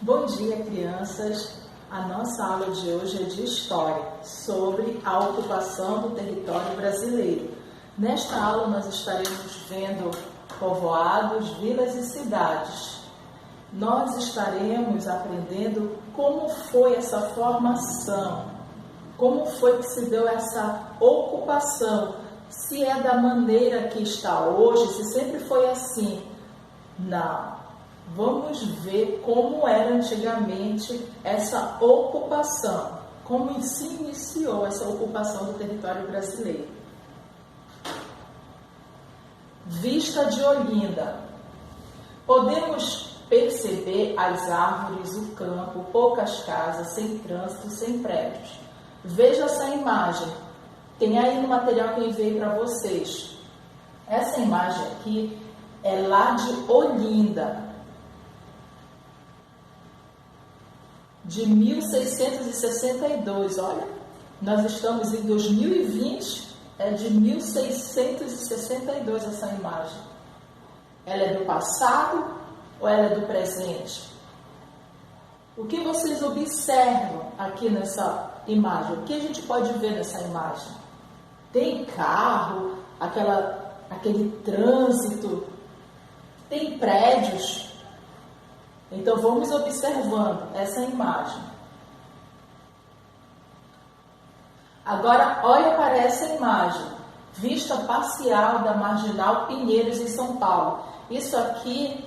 Bom dia, crianças! A nossa aula de hoje é de História, sobre a ocupação do território brasileiro. Nesta aula nós estaremos vendo povoados, vilas e cidades. Nós estaremos aprendendo como foi essa formação, como foi que se deu essa ocupação, se é da maneira que está hoje, se sempre foi assim. Não. Vamos ver como era antigamente essa ocupação, como se iniciou essa ocupação do território brasileiro. Vista de Olinda. Podemos perceber as árvores, o campo, poucas casas, sem trânsito, sem prédios. Veja essa imagem. Tem aí no material que eu enviei para vocês. Essa imagem aqui é lá de Olinda, de 1662, olha, nós estamos em 2020, é de 1662 essa imagem. Ela é do passado ou ela é do presente? O que vocês observam aqui nessa imagem? O que a gente pode ver nessa imagem? Tem carro, aquele trânsito, tem prédios. Então, vamos observando essa imagem. Agora, olha para essa imagem. Vista parcial da Marginal Pinheiros, em São Paulo. Isso aqui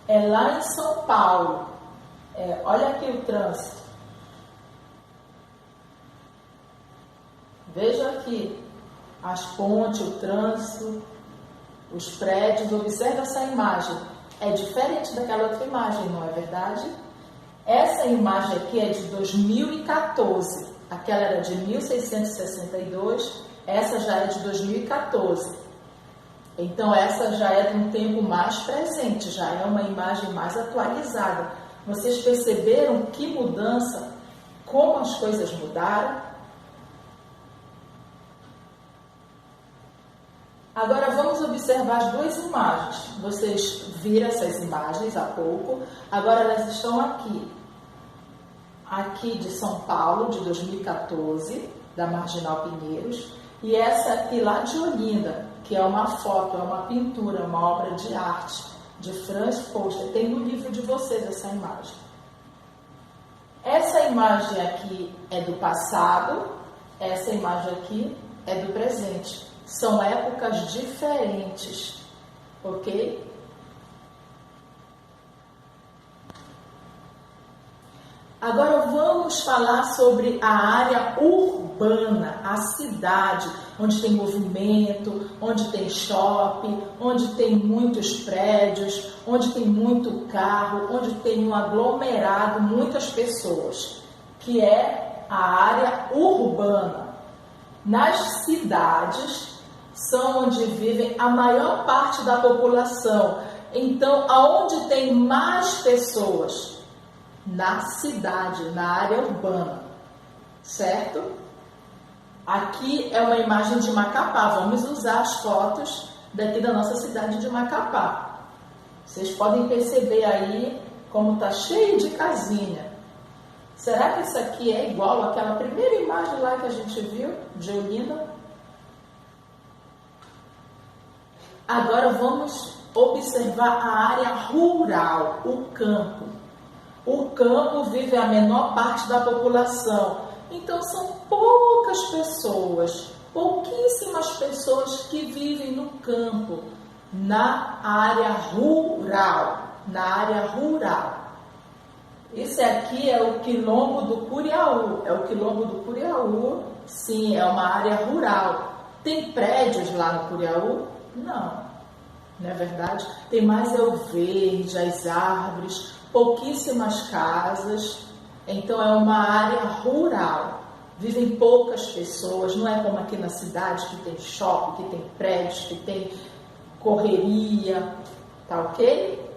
é lá em São Paulo. Olha aqui o trânsito. Veja aqui as pontes, o trânsito, os prédios. Observe essa imagem. É diferente daquela outra imagem, não é verdade? Essa imagem aqui é de 2014. Aquela era de 1662, essa já é de 2014. Então, essa já é de um tempo mais presente, já é uma imagem mais atualizada. Vocês perceberam que mudança, como as coisas mudaram? Agora vamos observar as duas imagens. Vocês viram essas imagens há pouco, agora elas estão aqui. Aqui de São Paulo, de 2014, da Marginal Pinheiros, e essa aqui lá de Olinda, que é uma foto, é uma pintura, uma obra de arte, de Franz Foster. Tem no livro de vocês essa imagem. Essa imagem aqui é do passado, essa imagem aqui é do presente. São épocas diferentes, ok? Agora vamos falar sobre a área urbana, a cidade, onde tem movimento, onde tem shopping, onde tem muitos prédios, onde tem muito carro, onde tem um aglomerado, muitas pessoas, que é a área urbana. Nas cidades são onde vivem a maior parte da população. Então, aonde tem mais pessoas? Na cidade, na área urbana, certo? Aqui é uma imagem de Macapá. Vamos usar as fotos daqui da nossa cidade de Macapá. Vocês podem perceber aí como está cheio de casinha. Será que isso aqui é igual àquela primeira imagem lá que a gente viu, de Olinda? Agora vamos observar a área rural, o campo. O campo vive a menor parte da população. Então são poucas pessoas, pouquíssimas pessoas que vivem no campo, na área rural. Na área rural. Esse aqui é o Quilombo do Curiaú. É o Quilombo do Curiaú, sim, é uma área rural. Tem prédios lá no Curiaú? Não é verdade? Tem mais o verde, as árvores, pouquíssimas casas. Então é uma área rural. Vivem poucas pessoas, não é como aqui na cidade que tem shopping, que tem prédios, que tem correria, tá ok?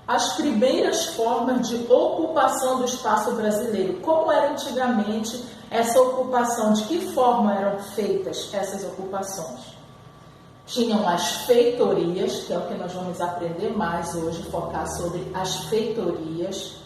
As primeiras formas de ocupação do espaço brasileiro. Como era antigamente essa ocupação? De que forma eram feitas essas ocupações? tinham as feitorias, que é o que nós vamos aprender mais hoje, focar sobre as feitorias.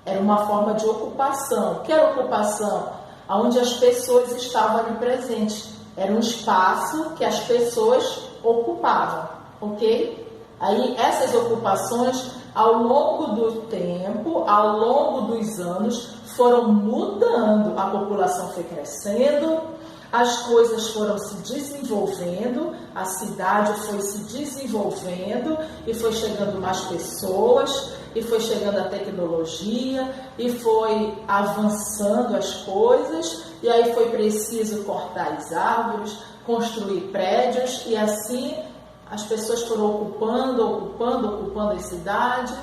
Era uma forma de ocupação. Que era ocupação? Onde as pessoas estavam ali presentes. Era um espaço que as pessoas ocupavam, ok? Aí essas ocupações, ao longo do tempo, ao longo dos anos, foram mudando. A população foi crescendo, as coisas foram se desenvolvendo, a cidade foi se desenvolvendo e foi chegando mais pessoas, e foi chegando a tecnologia, e foi avançando as coisas, e aí foi preciso cortar as árvores, construir prédios, e assim as pessoas foram ocupando a cidade,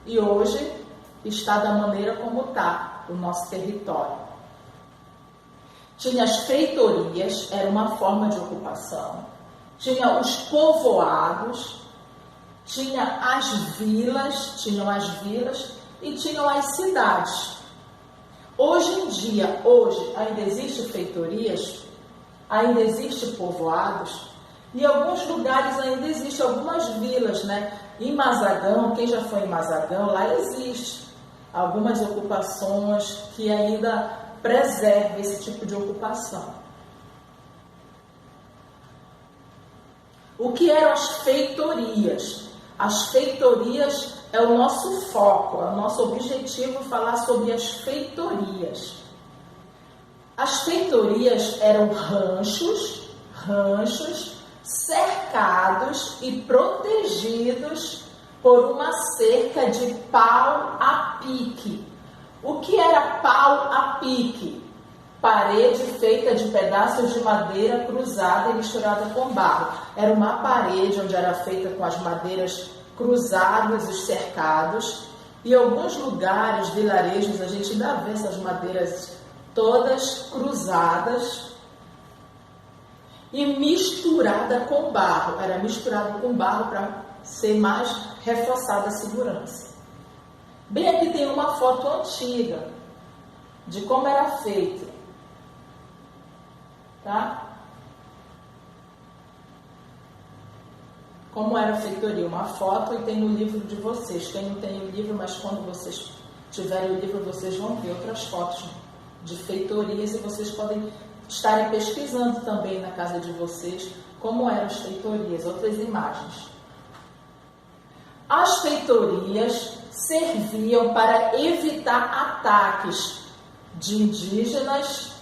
e hoje está da maneira como está o nosso território. Tinha as feitorias, era uma forma de ocupação. Tinha os povoados, tinham as vilas e tinham as cidades. Hoje em dia, ainda existe feitorias, ainda existe povoados, e em alguns lugares ainda existem algumas vilas, né? Em Mazagão, quem já foi em Mazagão, lá existe algumas ocupações que ainda preservam esse tipo de ocupação. O que eram as feitorias? As feitorias é o nosso foco, é o nosso objetivo falar sobre as feitorias. As feitorias eram ranchos cercados e protegidos por uma cerca de pau a pique. O que era pau a pique? Parede feita de pedaços de madeira cruzada e misturada com barro. Era uma parede onde era feita com as madeiras cruzadas, os cercados. E em alguns lugares, vilarejos, a gente ainda vê essas madeiras todas cruzadas e misturada com barro. Era misturado com barro para ser mais reforçada a segurança. Bem aqui tem uma foto antiga de como era feito. Tá? Como era a feitoria, uma foto, e tem no livro de vocês. Quem não tem o livro, mas quando vocês tiverem o livro, vocês vão ver outras fotos de feitorias, e vocês podem estarem pesquisando também na casa de vocês como eram as feitorias, outras imagens. As feitorias serviam para evitar ataques de indígenas,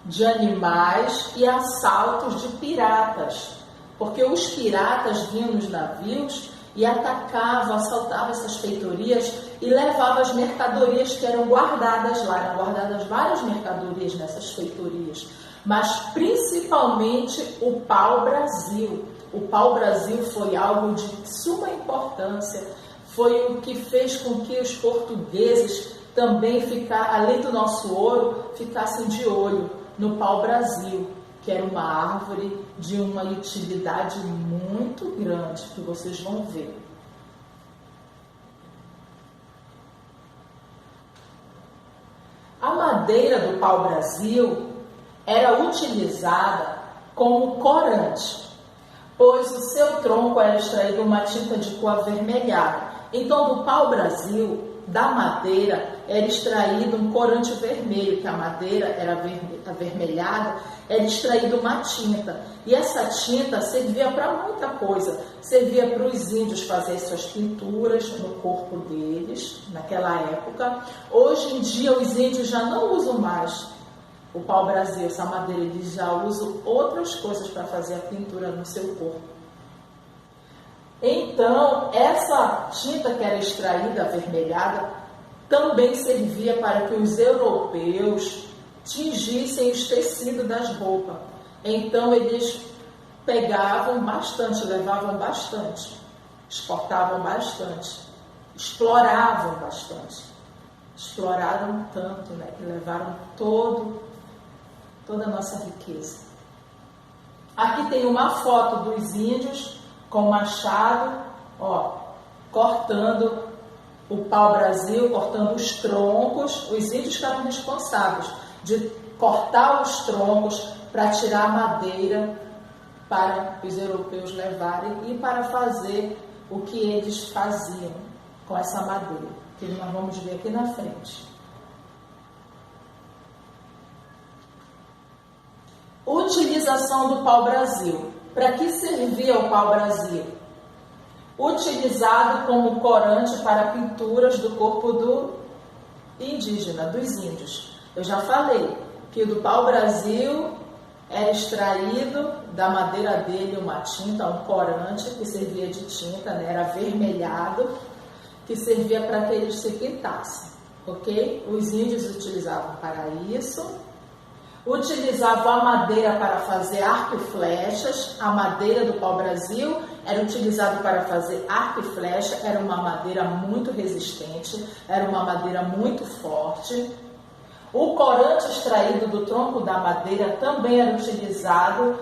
de animais e assaltos de piratas, porque os piratas vinham nos navios e atacavam, assaltavam essas feitorias e levavam as mercadorias que eram guardadas lá. Eram guardadas várias mercadorias nessas feitorias, mas principalmente o pau-brasil. O pau-brasil foi algo de suma importância, foi o que fez com que os portugueses também, além do nosso ouro, ficassem de olho no pau-brasil, que era uma árvore de uma utilidade muito grande, que vocês vão ver. A madeira do pau-brasil era utilizada como corante, pois o seu tronco era extraído uma tinta de cor avermelhada. Então, do pau-brasil, da madeira, era extraído um corante vermelho, que a madeira era avermelhada, era extraído uma tinta. E essa tinta servia para muita coisa. Servia para os índios fazerem suas pinturas no corpo deles, naquela época. Hoje em dia, os índios já não usam mais o pau-brasil, essa madeira, eles já usam outras coisas para fazer a pintura no seu corpo. Então, essa tinta que era extraída, avermelhada, também servia para que os europeus tingissem os tecidos das roupas. Então, eles pegavam bastante, levavam bastante, exportavam bastante, exploravam bastante. Exploraram tanto, né, que levaram toda a nossa riqueza. Aqui tem uma foto dos índios com machado, cortando o pau-brasil, cortando os troncos. Os índios ficaram responsáveis de cortar os troncos para tirar a madeira para os europeus levarem e para fazer o que eles faziam com essa madeira, que nós vamos ver aqui na frente. Utilização do pau-brasil. Para que servia o pau-brasil? Utilizado como corante para pinturas do corpo do indígena, dos índios. Eu já falei que do pau-brasil era extraído da madeira dele uma tinta, um corante que servia de tinta, né? Era avermelhado, que servia para que eles se pintassem, ok? Os índios utilizavam para isso. Utilizavam a madeira para fazer arco e flechas. A madeira do pau-brasil era utilizada para fazer arco e flecha. Era uma madeira muito resistente, era uma madeira muito forte. O corante extraído do tronco da madeira também era utilizado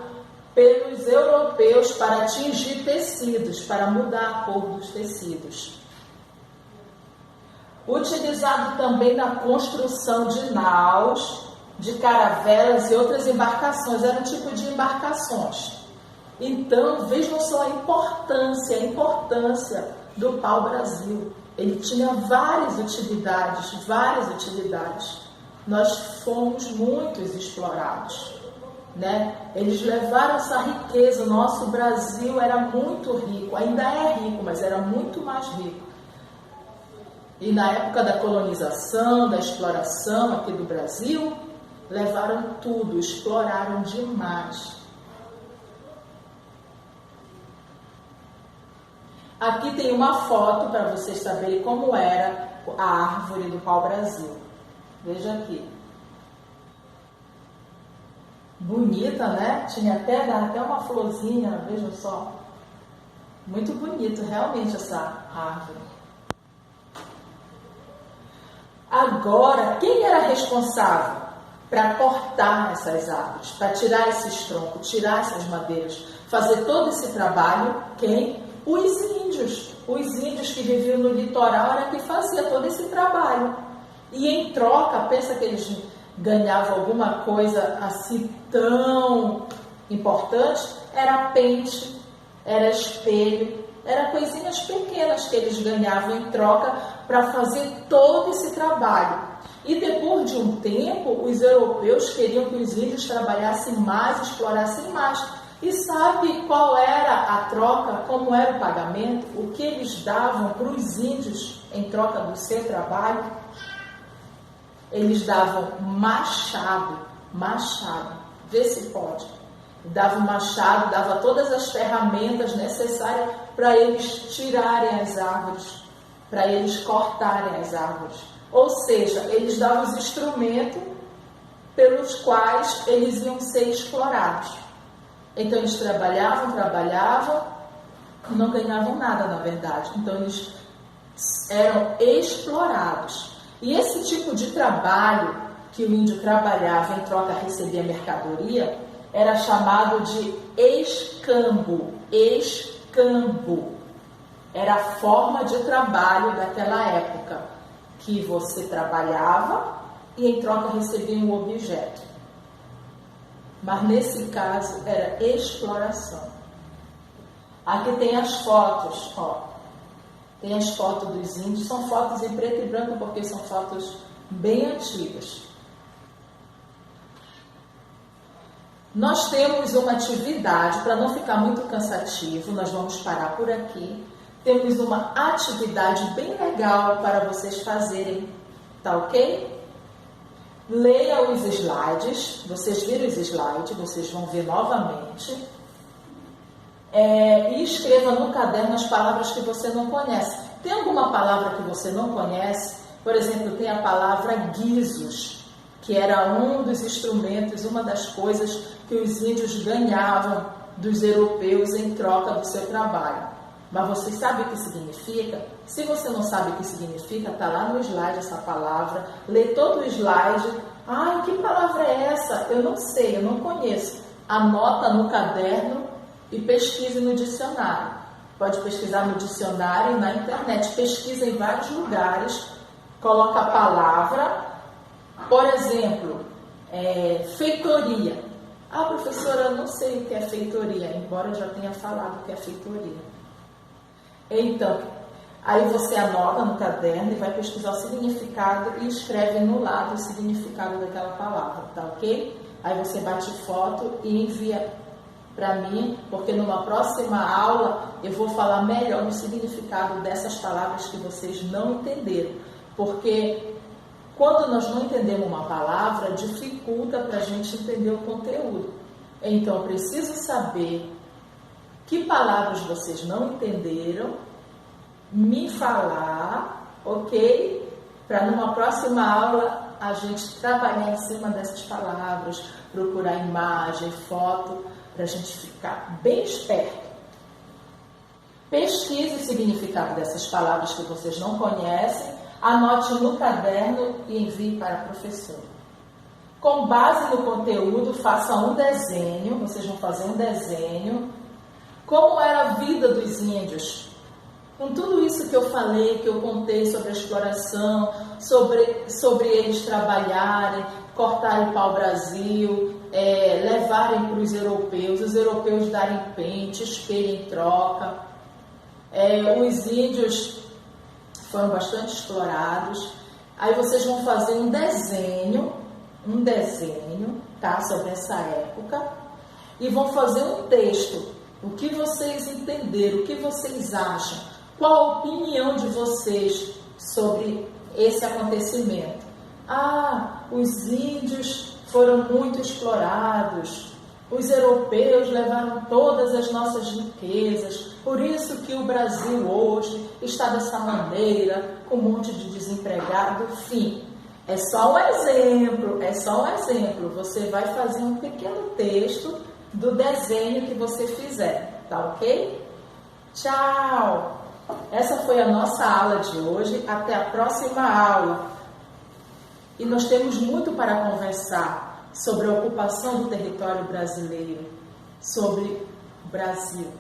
pelos europeus para tingir tecidos, para mudar a cor dos tecidos. Utilizado também na construção de naus, de caravelas e outras embarcações. Era um tipo de embarcações. Então, vejam só a importância do pau-brasil. Ele tinha várias utilidades. Nós fomos muito explorados, né? Eles levaram essa riqueza. O nosso Brasil era muito rico, ainda é rico, mas era muito mais rico. E na época da colonização, da exploração aqui do Brasil, levaram tudo, exploraram demais. Aqui tem uma foto para vocês saberem como era a árvore do pau-brasil. Veja aqui. Bonita, né? Tinha até uma florzinha, vejam só. Muito bonito, realmente, essa árvore. Agora, quem era responsável para cortar essas árvores, para tirar esses troncos, tirar essas madeiras, fazer todo esse trabalho? Quem? Os índios. Os índios que viviam no litoral era que fazia todo esse trabalho. E em troca, pensa que eles ganhavam alguma coisa assim tão importante? Era pente, era espelho, era coisinhas pequenas que eles ganhavam em troca para fazer todo esse trabalho. E depois de um tempo, os europeus queriam que os índios trabalhassem mais, explorassem mais. E sabe qual era a troca, como era o pagamento? O que eles davam para os índios em troca do seu trabalho? Eles davam machado, vê se pode. Dava machado, dava todas as ferramentas necessárias para eles tirarem as árvores, para eles cortarem as árvores. Ou seja, eles davam os instrumentos pelos quais eles iam ser explorados. Então eles trabalhavam, e não ganhavam nada, na verdade. Então eles eram explorados. E esse tipo de trabalho que o índio trabalhava em troca recebia mercadoria era chamado de escambo. Escambo era a forma de trabalho daquela época, que você trabalhava e em troca recebia um objeto. Mas nesse caso era exploração. Aqui tem as fotos, ó. Tem as fotos dos índios, são fotos em preto e branco porque são fotos bem antigas. Nós temos uma atividade, para não ficar muito cansativo, nós vamos parar por aqui. Temos uma atividade bem legal para vocês fazerem, tá ok? Leia os slides, vocês viram os slides, vocês vão ver novamente. E escreva no caderno as palavras que você não conhece. Tem alguma palavra que você não conhece? Por exemplo, tem a palavra guizos, que era um dos instrumentos, uma das coisas que os índios ganhavam dos europeus em troca do seu trabalho. Mas você sabe o que significa? Se você não sabe o que significa, está lá no slide essa palavra. Lê todo o slide. Ai, que palavra é essa? Eu não sei, eu não conheço. Anota no caderno e pesquise no dicionário. Pode pesquisar no dicionário e na internet. Pesquisa em vários lugares. Coloca a palavra. Por exemplo, feitoria. Ah, professora, eu não sei o que é feitoria, embora eu já tenha falado o que é feitoria. Então, aí você anota no caderno e vai pesquisar o significado e escreve no lado o significado daquela palavra, tá ok? Aí você bate foto e envia para mim, porque numa próxima aula eu vou falar melhor do significado dessas palavras que vocês não entenderam. Porque quando nós não entendemos uma palavra, dificulta para a gente entender o conteúdo. Então, eu preciso saber que palavras vocês não entenderam, me falar, ok? Para numa próxima aula a gente trabalhar em cima dessas palavras, procurar imagem, foto, para a gente ficar bem esperto. Pesquise o significado dessas palavras que vocês não conhecem, anote no caderno e envie para a professora. Com base no conteúdo, faça um desenho, vocês vão fazer um desenho, como era a vida dos índios. Com tudo isso que eu falei, que eu contei sobre a exploração, sobre eles trabalharem, cortarem pau-brasil, levarem para os europeus darem pente, espelho em troca. Os índios foram bastante explorados. Aí vocês vão fazer um desenho, tá, sobre essa época, e vão fazer um texto. O que vocês entenderam, o que vocês acham, qual a opinião de vocês sobre esse acontecimento? Ah, os índios foram muito explorados, os europeus levaram todas as nossas riquezas, por isso que o Brasil hoje está dessa maneira, com um monte de desempregado, enfim. É só um exemplo, Você vai fazer um pequeno texto do desenho que você fizer, tá ok? Tchau! Essa foi a nossa aula de hoje, até a próxima aula. E nós temos muito para conversar sobre a ocupação do território brasileiro, sobre o Brasil.